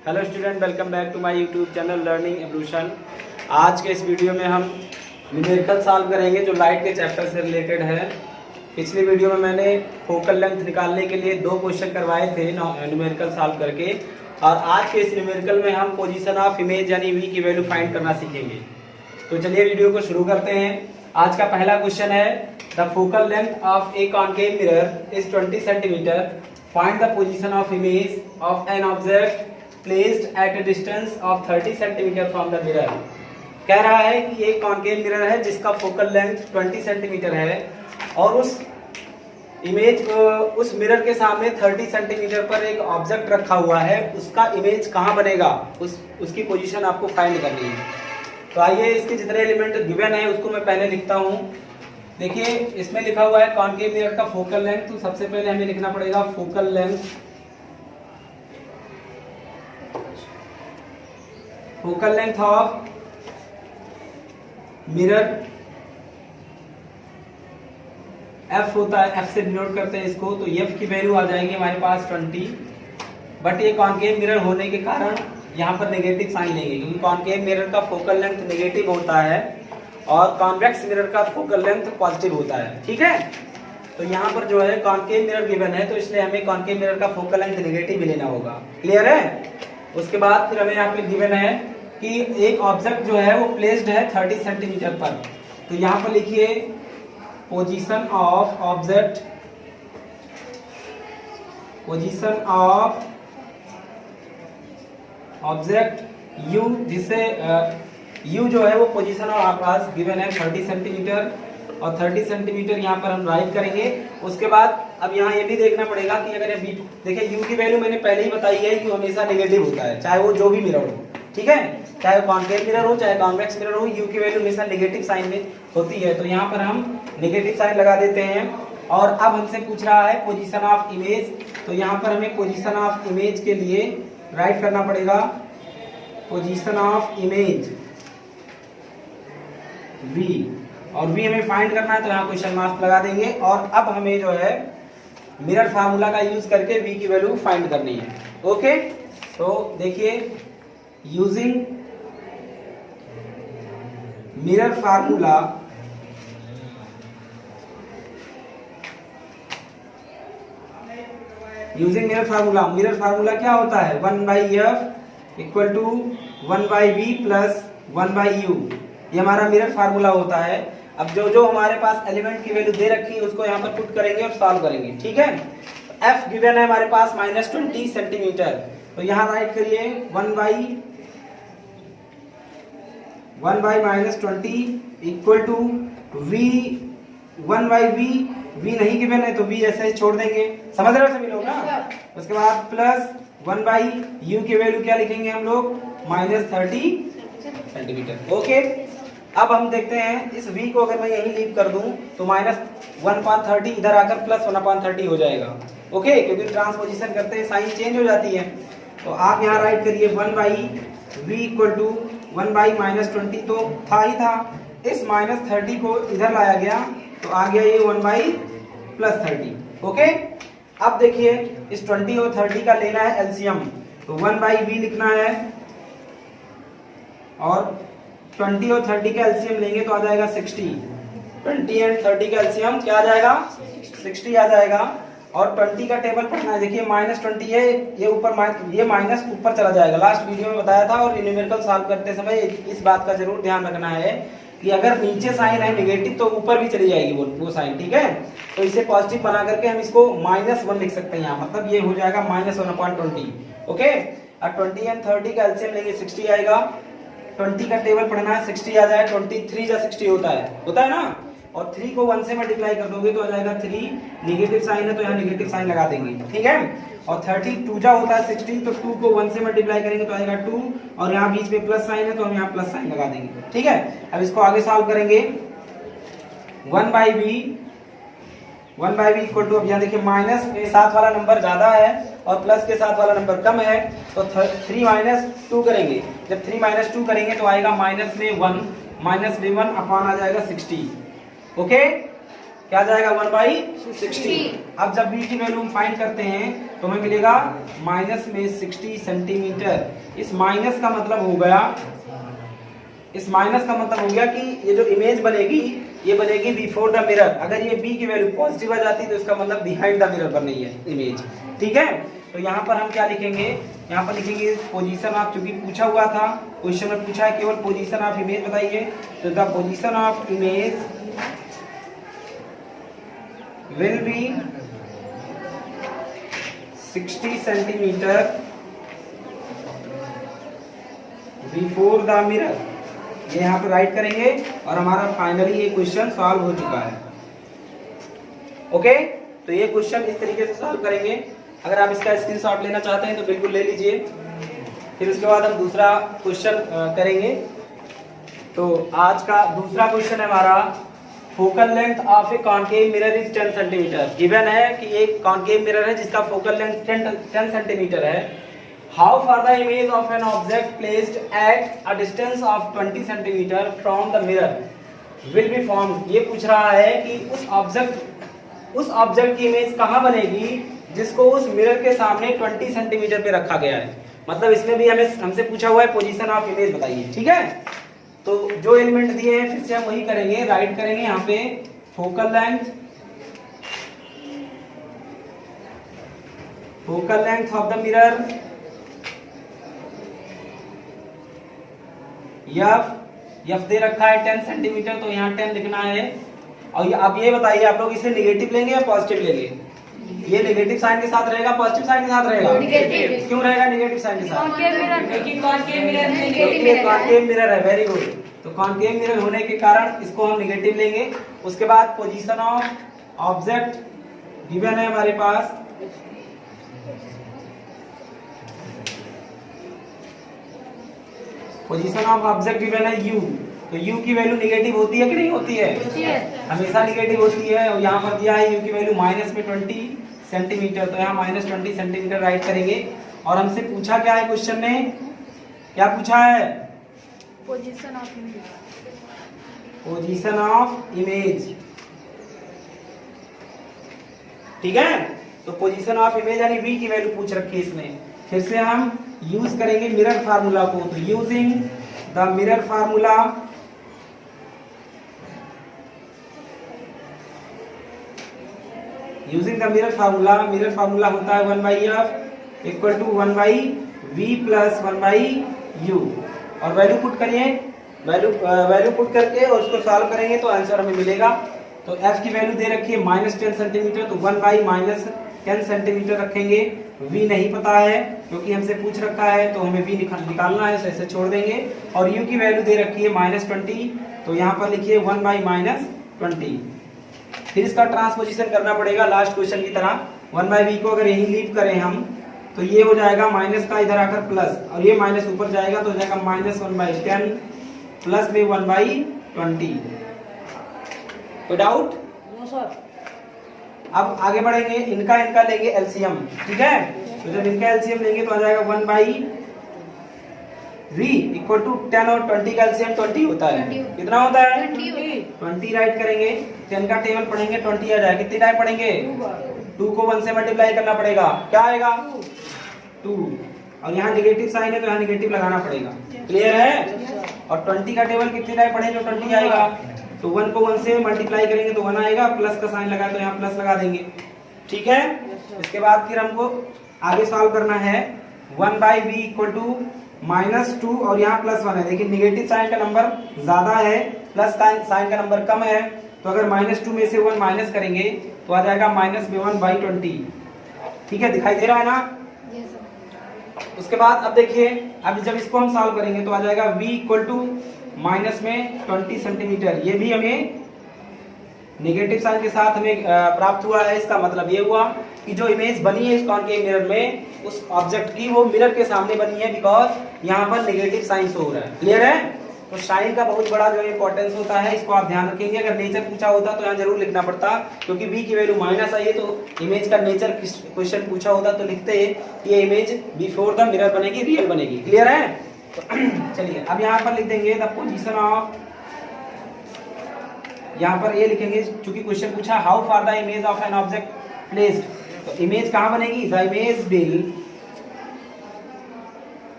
Hello student, welcome back to my YouTube channel Learning Evolution. आज के इस video में हम न्यूमेरिकल सॉल्व करेंगे जो लाइट के चैप्टर से रिलेटेड है। पिछली वीडियो में मैंने फोकल लेंथ निकालने के लिए 2 क्वेश्चन करवाए थे न्यूमेरिकल सॉल्व करके, और आज के इस न्यूमेरिकल में हम पोजीशन ऑफ इमेज यानी वी की वैल्यू फाइंड करना सीखेंगे। तो चलिए वीडियो को शुरू करते हैं। आज का पहला क्वेश्चन है, the focal length of A concave mirror is 20 centimetre. Find the position of image of an object placed at a distance of 30 cm from the mirror। कह रहा है कि एक कॉनकेव मिरर है जिसका फोकल लेंथ 20 सेंटीमीटर है और उस इमेज उस मिरर के सामने 30 सेंटीमीटर पर एक ऑब्जेक्ट रखा हुआ है, उसका इमेज कहाँ बनेगा, उसकी पोजीशन आपको फाइंड करनी है। तो आइए इसके जितने एलिमेंट गिवन है उसको मैं पहले लिखता हूँ। देखिए इसमें लिखा हुआ है कॉनकेव मिरर का फोकल लेंथ, तो सबसे पहले हमें लिखना पड़ेगा focal length. Focal length of mirror f होता है, f से डिनोट करते हैं इसको, तो f की वैल्यू आ जाएगी हमारे पास 20। बट ये कॉनकेव मिरर होने के कारण यहाँ पर नेगेटिव साइन लेंगे, क्योंकि कॉनकेव मिरर का फोकल लेंथ नेगेटिव होता है और कॉन्वेक्स मिरर का फोकल लेंथ पॉजिटिव होता है। ठीक है, तो यहाँ पर जो है कॉनकेव मिरर गिवन है, तो इसलिए हमें कॉनकेव मिरर का फोकल लेंथ नेगेटिव भी लेना होगा। क्लियर है? उसके बाद फिर हमें यहाँ पे गिवन है कि एक ऑब्जेक्ट जो है वो प्लेस्ड है 30 सेंटीमीटर पर। तो यहाँ पर लिखिए position of object, position of object u, जिससे u जो है वो पोजीशन और आपके पास गिवन है 30 सेंटीमीटर, और 30 सेंटीमीटर यहाँ पर हम राइट करेंगे। उसके बाद अब यहाँ ये भी देखना पड़ेगा कि अगर ये देखिए u की वैल्यू मैंने पहले ही बताई है कि हमेशा नेगेटिव होता है, चाहे वो जो भी मिरर हो। ठीक है, चाहे कॉनकेव मिरर हो चाहे कॉन्वेक्स मिरर हो, u की वैल्यू हमेशा नेगेटिव साइन में होती है। तो यहाँ पर हम नेगेटिव साइन लगा देते हैं। और अब हमसे पूछ रहा है पोजीशन ऑफ इमेज, तो यहाँ पर हमें पोजीशन ऑफ इमेज के लिए राइट करना पड़ेगा पोजीशन ऑफ इमेज v, और v हमें फाइंड करना है, तो यहाँ क्वेश्चन मार्क लगा देंगे। और अब हमें जो है मिरर फार्मूला का यूज करके v की वैल्यू फाइंड करनी है। ओके, तो देखिए using mirror formula, using mirror formula क्या होता है, 1/f equal to 1/v plus 1/u, ये हमारा मिरर फार्मूला होता है। अब जो हमारे पास एलिमेंट की वैल्यू दे रखी है उसको यहाँ पर पुट करेंगे और सॉल्व करेंगे। ठीक है, f गिवन है हमारे पास -20 सेंटीमीटर, तो यहाँ राइट करिए 1/-20 equal to v 1/v, v नहीं गिवन है तो v ऐसे ही छोड़ देंगे। समझ रहे हो सभी लोग ना? उसके बाद प्लस 1/u की वैल्यू क्या लिखेंगे हम लोग, -30 सेंटीमीटर। ओके, अब हम देखते हैं इस v को अगर मैं यहीं लीव कर दूं तो -1/30 इधर आकर प्लस 1/30 हो जाएगा। ओके, क्योंकि ट्रांसपोजिशन करते हैं साइन चेंज हो जाती है। तो आप यहाँ राइट करिए 1/v इक्वल टू 1/-20, तो था ही था, इस -30 को इधर लाया गया तो आ गया ये 1/+30। ओके, अब देखिए इस 20 और 30 का लेना है एलसीएम, तो 1/v लिखना है और 20 और 30 का एलसीएम लेंगे तो आ जाएगा 60। 20 एंड 30 का एलसीएम क्या आ जाएगा, 60 आ जाएगा। और 20 का टेबल पढ़ना है, देखिए -20 है, ये ऊपर ये माइनस ऊपर चला जाएगा। लास्ट वीडियो में बताया था, और न्यूमेरिकल सॉल्व करते समय इस बात का जरूर ध्यान रखना है कि अगर नीचे साइन है नेगेटिव तो ऊपर भी चली जाएगी वो साइन। ठीक है, तो इसे पॉजिटिव बना करके हम इसको -1 लिख सकते हैं यहाँ, मतलब ये हो जाएगा -1/20। ओके, और 20 एंड 30 का एलसीएम लेंगे 60 आएगा। 20 का टेबल पढ़ना है, 60 आ जाए, 23 जा 60 होता है ना, और 3 को 1 से मल्टीप्लाई कर दोगे तो आ जाएगा 3, नेगेटिव साइन है तो यहाँ नेगेटिव साइन लगा देंगे। ठीक है, और 32 जा होता है 60, तो 2 को 1 से मल्टीप्लाई करेंगे तो आएगा 2, और यहाँ बीच में प्लस साइन है तो हम यहाँ प्लस साइन लगा देंगे। ठीक है, अब इसको आगे सॉल्व करेंगे। 1/v इक्वल टू, अब यहाँ देखिए माइनस के साथ वाला नंबर ज्यादा है और प्लस के साथ वाला नंबर कम है, तो 3-2 करेंगे। जब 3-2 करेंगे तो आएगा -1 -1 अपॉन आ जाएगा 60। ओके, क्या जाएगा 1/60। अब जब b की वैल्यू हम फाइंड करते हैं तो हमें मिलेगा माइनस में 60 सेंटीमीटर। इस माइनस का मतलब हो गया कि ये जो इमेज बनेगी ये बनेगी बिफोर द मिरर। अगर ये b की वैल्यू पॉजिटिव आ जाती तो इसका मतलब बिहाइंड द मिरर बन रही है इमेज। ठीक है, तो यहाँ पर हम क्या लिखेंगे, यहाँ पर लिखेंगे पोजीशन ऑफ, चूंकि पूछा हुआ था क्वेश्चन में पूछा है केवल पोजीशन ऑफ इमेज बताइए, तो the position of image will be 60 centimetre before the mirror. ये यहाँ पर राइट करेंगे और हमारा फाइनली ये क्वेश्चन सॉल्व हो चुका है। ओके, तो ये क्वेश्चन इस तरीके से सॉल्व करेंगे। अगर आप इसका स्क्रीनशॉट लेना चाहते हैं तो बिल्कुल ले लीजिए। फिर उसके बाद हम दूसरा क्वेश्चन करेंगे। तो आज का दूसरा क्वेश्चन है हमारा, focal length of A concave mirror is 10 centimetre. Given है कि एक कॉनकेव मिरर है जिसका फोकल लेंथ 10 सेंटीमीटर है। How for the image of an object placed at a distance of 20 centimetre from the mirror will be formed. ये पूछ रहा है कि उस ऑब्जेक्ट की इमेज कहाँ बनेगी जिसको उस मिरर के सामने 20 सेंटीमीटर पे रखा गया है। मतलब इसमें भी हमसे पूछा हुआ है पोजीशन ऑफ इमेज बताइए। ठीक है, तो जो एलिमेंट दिए हैं फिर से हम वही करेंगे, राइट करेंगे यहाँ पे focal length of the mirror F दे रखा है 10 सेंटीमीटर, तो यहाँ 10 लिखना है। और अब ये बताइए आप लोग इसे नेगेटिव लेंगे या पॉजिटिव लेंगे? ये नेगेटिव साइन के साथ रहेगा, पॉजिटिव साइन के साथ रहेगा? नेगेटिव। क्यों रहेगा नेगेटिव साइन के साथ? कॉनकेव मिरर है। Very good. तो कॉनकेव मिरर होने के कारण इसको हम नेगेटिव लेंगे। उसके बाद पोजीशन ऑफ ऑब्जेक्ट गिवन है हमारे पास, पोजीशन ऑफ ऑब्जेक्ट गिवन है u। तो u की वैल्यू नेगेटिव होती है कि नहीं होती है? हमेशा नेगेटिव होती है। और यहाँ पर दिया है u की वैल्यू माइनस में 20 सेंटीमीटर, तो यहाँ माइनस 20 सेंटीमीटर राइट करेंगे। और हमसे पूछा क्या है क्वेश्चन में, क्या पूछा है? Position of image. ठीक है, तो पोजीशन ऑफ इमेज यानी v की वैल्यू पूछ रखी है इसमें। फिर से हम यूज करेंगे मिरर फार्मूला को। तो using the mirror formula, mirror formula होता है 1/f equal to 1/v plus 1/u। और वैल्यू पुट करिए, वैल्यू पुट करके और उसको सॉल्व करेंगे तो आंसर हमें मिलेगा। तो f की वैल्यू दे रखी है -10 सेंटीमीटर, तो 1/-10 सेंटीमीटर रखेंगे। v नहीं पता है क्योंकि हमसे पूछ रखा है, तो हमें v निकालना है, ऐसे छोड़ देंगे। और u की वैल्यू दे रखी है -20, तो यहाँ पर लिखिए 1/-20। फिर इसका ट्रांसपोजिशन करना पड़ेगा लास्ट क्वेश्चन की तरह। 1/v को अगर यही लीव करें हम तो ये हो जाएगा माइनस का इधर आकर प्लस, और ये माइनस ऊपर जाएगा तो हो जाएगा -1/10 प्लस में 1/20। कोई डाउट? No sir. अब आगे बढ़ेंगे, इनका लेंगे एलसीएम। ठीक है, तो जब इनका एलसीएम लेंगे तो आ जाएगा 1/v इक्वल टू 10 और 20 का एलसीएम 20 होता है। कितना होता है? 20 राइट करेंगे। 10 का टेबल पढ़ेंगे 20 आ जाएगा। कितनी टाइम पढ़ेंगे? 2 को 1 से मल्टीप्लाई करना पड़ेगा, क्या आएगा? 2। और यहाँ नेगेटिव साइन है तो यहाँ नेगेटिव लगाना पड़ेगा। क्लियर है? और 20 का टेबल कितनी टाइम पढ़ेंगे तो 20 आएगा। तो 1 को 1 से मल्टीप्लाई करेंगे तो 1 आएगा, प्लस का साइन लगा तो यहाँ प्लस लगा देंगे। ठीक है, इसके बाद फिर हमको आगे सॉल्व करना है। 1/v इक्वल टू -2 और यहाँ +1 है। देखिए नेगेटिव साइन का नंबर ज्यादा है, प्लस साइन का नंबर कम है, तो अगर -2 में से 1 माइनस करेंगे तो आ जाएगा -1/20। ठीक है, दिखाई दे रहा है ना? उसके बाद अब देखिए, अब जब इसको हम सॉल्व करेंगे तो आ जाएगा v इक्वल टू -20 सेंटीमीटर। ये भी हमें नेगेटिव साइन के साथ हमें प्राप्त हुआ है। इसका मतलब ये हुआ कि जो इमेज बनी है इस कॉनकेव मिरर में उस ऑब्जेक्ट की, वो मिरर के सामने बनी है, बिकॉज यहाँ पर नेगेटिव साइन शो हो रहा है। क्लियर है? तो साइन का बहुत बड़ा जो इंपॉर्टेंस होता है, इसको आप ध्यान रखेंगे। अगर नेचर पूछा होता तो यहाँ जरूर लिखना पड़ता, क्योंकि v की वैल्यू माइनस आई है, तो इमेज का नेचर क्वेश्चन पूछा होता तो लिखते ये इमेज बिफोर द मिरर बनेगी, रियल बनेगी। क्लियर है? तो चलिए अब यहाँ पर लिख देंगे द पोजीशन ऑफ, यहाँ पर ये लिखेंगे, चूंकि क्वेश्चन पूछा how far the image of an object placed, तो इमेज कहाँ बनेगी, the image will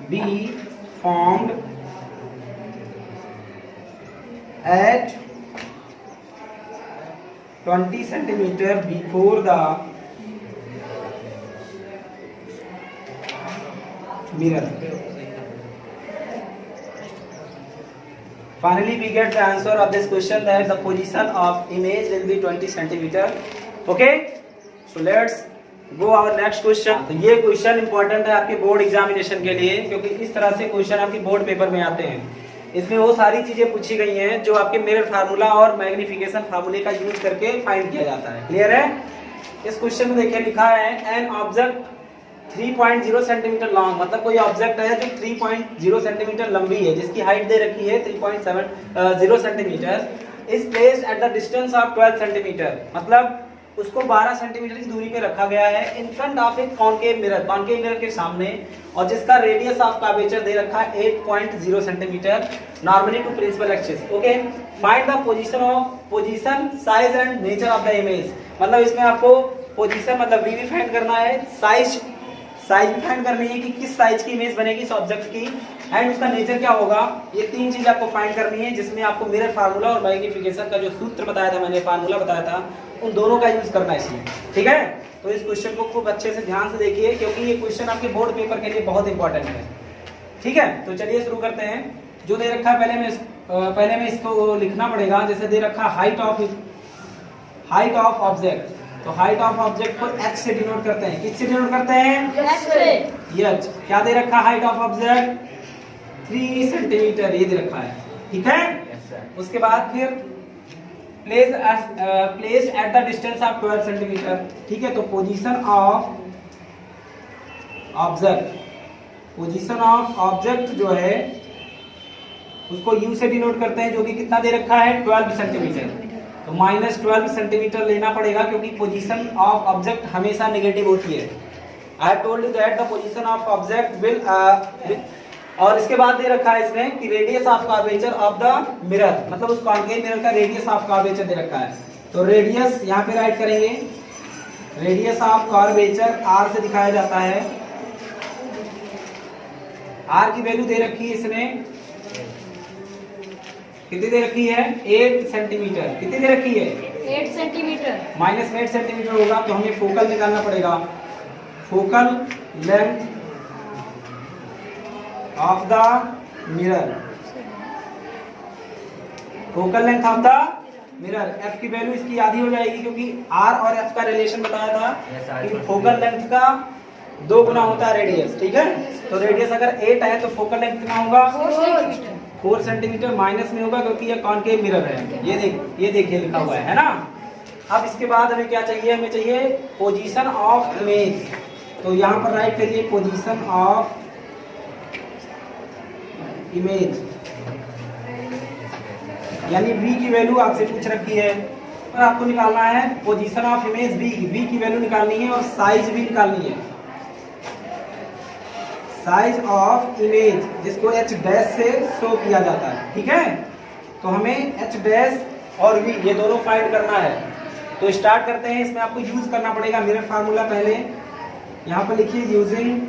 be formed at 20 centimeter before the mirror. Finally, we get the answer of this question that the position of image will be 20 centimeter. Okay, so let's go our next question. तो ये question important है आपके board examination के लिए, क्योंकि इस तरह से क्वेश्चन आपके बोर्ड पेपर में आते हैं। इसमें वो सारी चीजें पूछी गई हैं जो आपके मिरर फार्मूला और मैग्निफिकेशन फार्मूले का यूज करके फाइंड किया जाता है। क्लियर है? इस क्वेश्चन में देखिए लिखा है एन ऑब्जेक्ट 3.0 सेंटीमीटर लॉन्ग, मतलब कोई ऑब्जेक्ट है जो 3.0 सेंटीमीटर लंबी है, जिसकी हाइट दे रखी है 3.70 centimetre, is placed at the distance of 12 centimetre, मतलब उसको 12 सेंटीमीटर की दूरी पे रखा गया है in front of A concave mirror, concave mirror के सामने, और जिसका रेडियस ऑफ कर्वेचर दे रखा है 8.0 centimetre normally to principal axis. Okay, find the position size and nature of the image, मतलब इसमें आपको पोजीशन मतलब वी भी फाइंड करना है, साइज भी फाइंड करनी है कि किस साइज की इमेज बनेगी इस ऑब्जेक्ट की, एंड उसका नेचर क्या होगा। ये तीन चीज आपको फाइंड करनी है, जिसमें आपको मिरर फार्मूला और मैग्निफिकेशन का जो सूत्र बताया था मैंने, फार्मूला बताया था, उन दोनों का यूज करना है इसमें। ठीक है, तो इस क्वेश्चन को खूब अच्छे से ध्यान से देखिए, क्योंकि ये क्वेश्चन आपके बोर्ड पेपर के लिए बहुत इंपॉर्टेंट है। ठीक है, तो चलिए शुरू करते हैं। जो दे रखा है पहले में इसको लिखना पड़ेगा। जैसे दे रखा हाइट ऑफ ऑब्जेक्ट, तो हाइट ऑफ ऑब्जेक्ट को h से डिनोट करते हैं। किससे डिनोट करते हैं? h से। h। क्या दे रखा हाइट ऑफ ऑब्जेक्ट? 3 सेंटीमीटर, ये दे रखा है। ठीक है, उसके बाद फिर placed at the distance of 12 centimetre. ठीक है, तो पोजीशन ऑफ ऑब्जेक्ट जो है उसको u से डिनोट करते हैं, जो कि कितना दे रखा है 12 सेंटीमीटर, तो -12 सेंटीमीटर लेना पड़ेगा, क्योंकि पोजीशन ऑफ ऑब्जेक्ट हमेशा नेगेटिव होती है। I have told you that the position of object will और इसके बाद दे रखा है इसमें कि radius of curvature of the mirror, मतलब उस कॉनकेव मिरर का रेडियस ऑफ कर्वेचर दे रखा है। तो रेडियस यहाँ पे राइट करेंगे, रेडियस ऑफ कर्वेचर r से दिखाया जाता है। r की वैल्यू दे रखी है इसने, कितनी दे रखी है? 8 सेंटीमीटर। कितनी दे रखी है? 8 सेंटीमीटर। -8 सेंटीमीटर होगा, तो हमें फोकल निकालना पड़ेगा। Focal length of the mirror, focal length of the mirror, f की वैल्यू इसकी आधी हो जाएगी, क्योंकि r और f का रिलेशन बताया था कि फोकल लेंथ का 2 गुना होता है रेडियस। ठीक है, तो रेडियस अगर 8 है तो फोकल लेंथ कितना होगा? 4 सेंटीमीटर माइनस में होगा, क्योंकि ये कॉनकेव मिरर है। ये देखिए लिखा हुआ है ना। अब इसके बाद हमें क्या चाहिए? हमें चाहिए पोजीशन ऑफ इमेज, तो यहाँ पर राइट करिए पोजीशन ऑफ इमेज, यानी v की वैल्यू आपसे पूछ रखी है और आपको निकालना है पोजीशन ऑफ इमेज v की वैल्यू निकालनी है, और साइज भी निकालनी है। साइज ऑफ इमेज जिसको h डैश से शो किया जाता है। ठीक है, तो हमें h डैश और v ये दोनों फाइंड करना है। तो स्टार्ट करते हैं। इसमें आपको यूज करना पड़ेगा मिरर फार्मूला। पहले यहाँ पर लिखिए using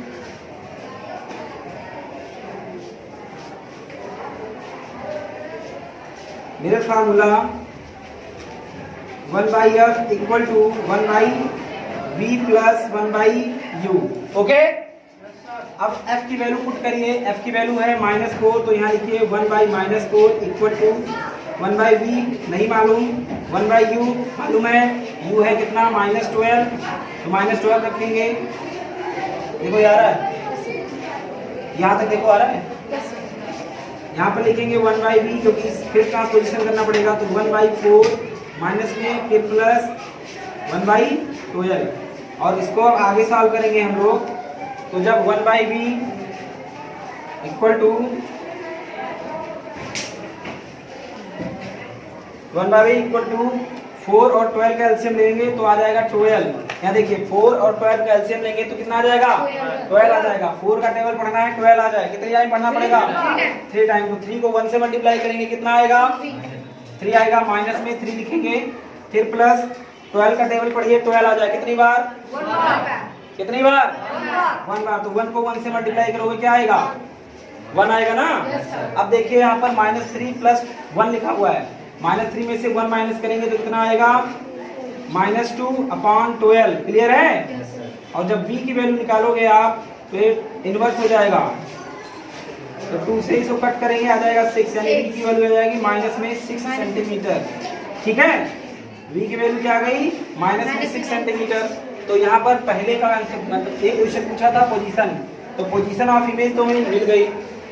mirror formula 1/f equal to 1/v plus 1/u। Okay, अब f की वैल्यू पुट करिए। f की वैल्यू है -4, तो यहाँ लिखिए 1/-4 इक्वल टू 1/v नहीं मालूम, 1/u मालूम है, u है कितना? -12, तो -12 रखेंगे। देखो आ रहा है, यहाँ तक देखो आ रहा है। यहाँ पर लिखेंगे 1/v, क्योंकि फिर ट्रांसपोजिशन करना पड़ेगा, तो 1/4 माइनस में फिर प्लस 1/12, और इसको आगे सॉल्व करेंगे हम लोग। तो जब 1/v इक्वल टू 4 और 12 का एलसीएम लेंगे तो आ जाएगा 12। यहाँ देखिए 4 और 12 का एलसीएम लेंगे तो कितना आ जाएगा? 12 आ जाएगा। 4 का टेबल पढ़ना है, 12 आ जाएगा। कितने टाइम पढ़ना पड़ेगा? 3 टाइम। तो 3 को 1 से मल्टीप्लाई करेंगे, कितना आएगा? 3 आएगा, माइनस में 3 लिखेंगे, फिर प्लस 12 का टेबल पढ़िए, 12 आ जाए कितनी बार? कितनी बार? 1 बार। तो 1 को 1 से मल्टीप्लाई करोगे क्या आएगा? 1 आएगा ना। अब देखिए यहाँ पर -3 प्लस 1 लिखा हुआ है, -3 में से 1 माइनस करेंगे तो कितना आएगा? -2/12। क्लियर है? और जब v की वैल्यू निकालोगे आप तो इनवर्स हो जाएगा, तो 2 से इसको कट करेंगे, आ जाएगा 6, यानी v की वैल्यू आ जाएगी माइनस में 6 सेंटीमीटर। ठीक है, v की वैल्यू क्या आ गई? माइनस में 6 सेंटीमीटर। तो यहाँ पर पहले का आंसर मतलब एक क्वेश्चन पूछा था पोजीशन, तो पोजीशन ऑफ इमेज तो हमें मिल गई।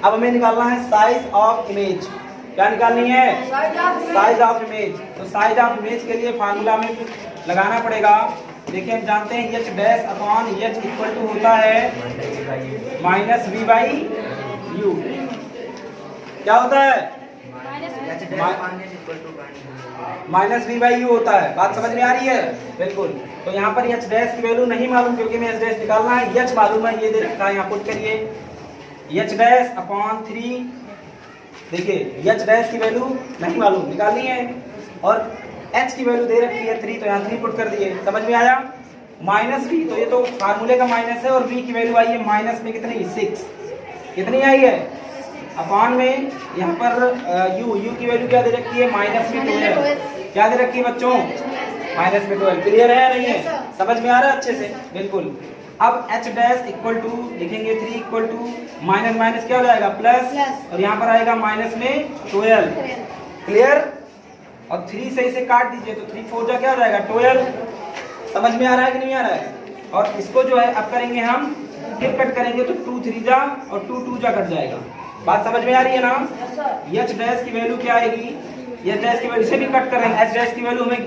अब हमें निकालना है साइज ऑफ इमेज। क्या निकालनी है? Size of image. तो साइज ऑफ इमेज के लिए फार्मूला में लगाना पड़ेगा। देखिए हम जानते हैं h dash upon h equal to होता है -v/u। क्या होता है? -v/u होता है। बात समझ में आ रही है? बिल्कुल। तो यहाँ पर h डैश की वैल्यू नहीं मालूम, क्योंकि हमें h डैश निकालना है। h मालूम है, ये दे रखा है, यहाँ पुट करिए h डैश अपॉन 3। देखिए h डैश की वैल्यू नहीं मालूम, निकालनी है, और h की वैल्यू दे रखी है 3, तो यहाँ 3 पुट कर दिए। समझ में आया? -v, तो ये तो फार्मूले का माइनस है, और v की वैल्यू आई है माइनस में कितनी? 6। कितनी आई है? अपॉन में यहाँ पर u की वैल्यू क्या दे रखी है? -12। क्या दे रखी है बच्चों? -12। क्लियर है या नहीं है? समझ में आ रहा है अच्छे से? बिल्कुल। अब h डैश इक्वल टू लिखेंगे 3 इक्वल टू माइनस माइनस क्या हो जाएगा? प्लस, और यहाँ पर आएगा माइनस में 12। क्लियर? और 3 से इसे काट दीजिए, तो 3 4 जा क्या हो जाएगा? 12। समझ में आ रहा है कि नहीं आ रहा है? और इसको जो है अब करेंगे हम, फिर कट करेंगे तो 2 3 जा और 2 2 जा कट जाएगा। बात समझ में आ रही है ना? h डैश की वैल्यू क्या आएगी? h डैश की वैल्यू से भी कट कर रहे हैं, h डैश की वैल्यू हमें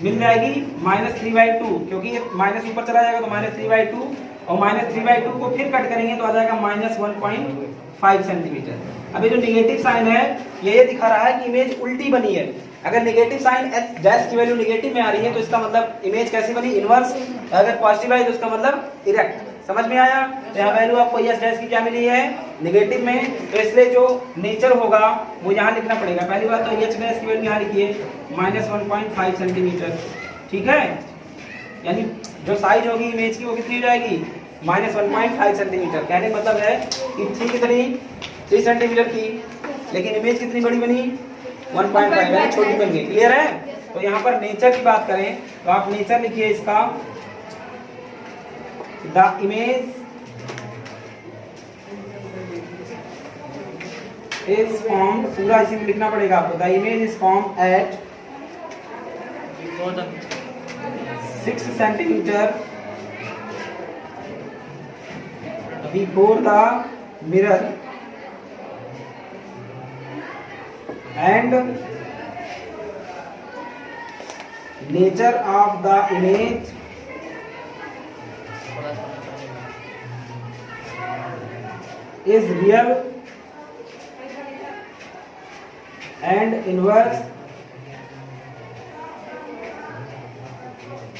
मिल जाएगी -3/2, क्योंकि माइनस ऊपर चला जाएगा तो -3/2, और -3/2 को फिर कट करेंगे तो आ जाएगा -1.5 सेंटीमीटर। अब ये जो निगेटिव साइन है ये दिखा रहा है कि इमेज उल्टी बनी है। अगर नेगेटिव साइन h डैश की वैल्यू नेगेटिव में आ रही है तो इसका मतलब इमेज कैसी बनी? इनवर्स। अगर पॉजिटिव आई तो इसका मतलब इरेक्ट। समझ में आया? तो यहाँ वैल्यू आपको h डैश की क्या मिली है? नेगेटिव में। तो इसलिए जो नेचर होगा वो यहाँ लिखना पड़ेगा। पहली बात तो h डैश की वैल्यू यहाँ लिखिए -1.5 सेंटीमीटर। ठीक है, यानी जो साइज होगी इमेज की वो कितनी हो जाएगी? -1.5 सेंटीमीटर। कहने का मतलब है कि थी कितनी? 3 सेंटीमीटर की, लेकिन इमेज कितनी बड़ी बनी? 1.5, यानी छोटी बन गई। क्लियर है? तो यहाँ पर नेचर की बात करें तो आप नेचर लिखिए इसका, द इमेज इज फॉर्म, पूरा इसी में लिखना पड़ेगा आपको। The image is form at 6 centimetre before the mirror and nature of the image is real and inverse,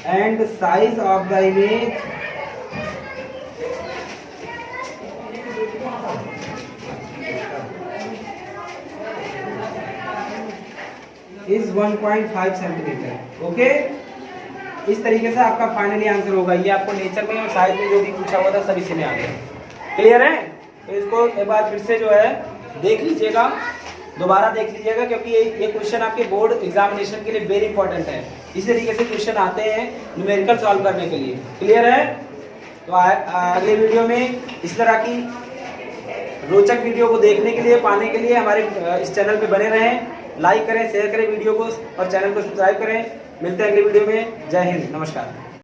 and the size of the image is 1.5 centimetre. Okay, इस तरीके से आपका फाइनली आंसर होगा। ये आपको नेचर में और साइज में जो भी पूछा हुआ था सब इसी में आ गया। क्लियर है? तो इसको एक बार फिर से जो है देख लीजिएगा, दोबारा देख लीजिएगा, क्योंकि ये क्वेश्चन आपके बोर्ड एग्जामिनेशन के लिए वेरी इंपॉर्टेंट है। इस तरीके से क्वेश्चन आते हैं न्यूमेरिकल सॉल्व करने के लिए। क्लियर है? तो अगले वीडियो में इस तरह की रोचक वीडियो को देखने के लिए, पाने के लिए हमारे इस चैनल पे बने रहें। लाइक करें, शेयर करें वीडियो को, और चैनल को सब्सक्राइब करें। मिलते हैं अगले वीडियो में। जय हिंद, नमस्कार।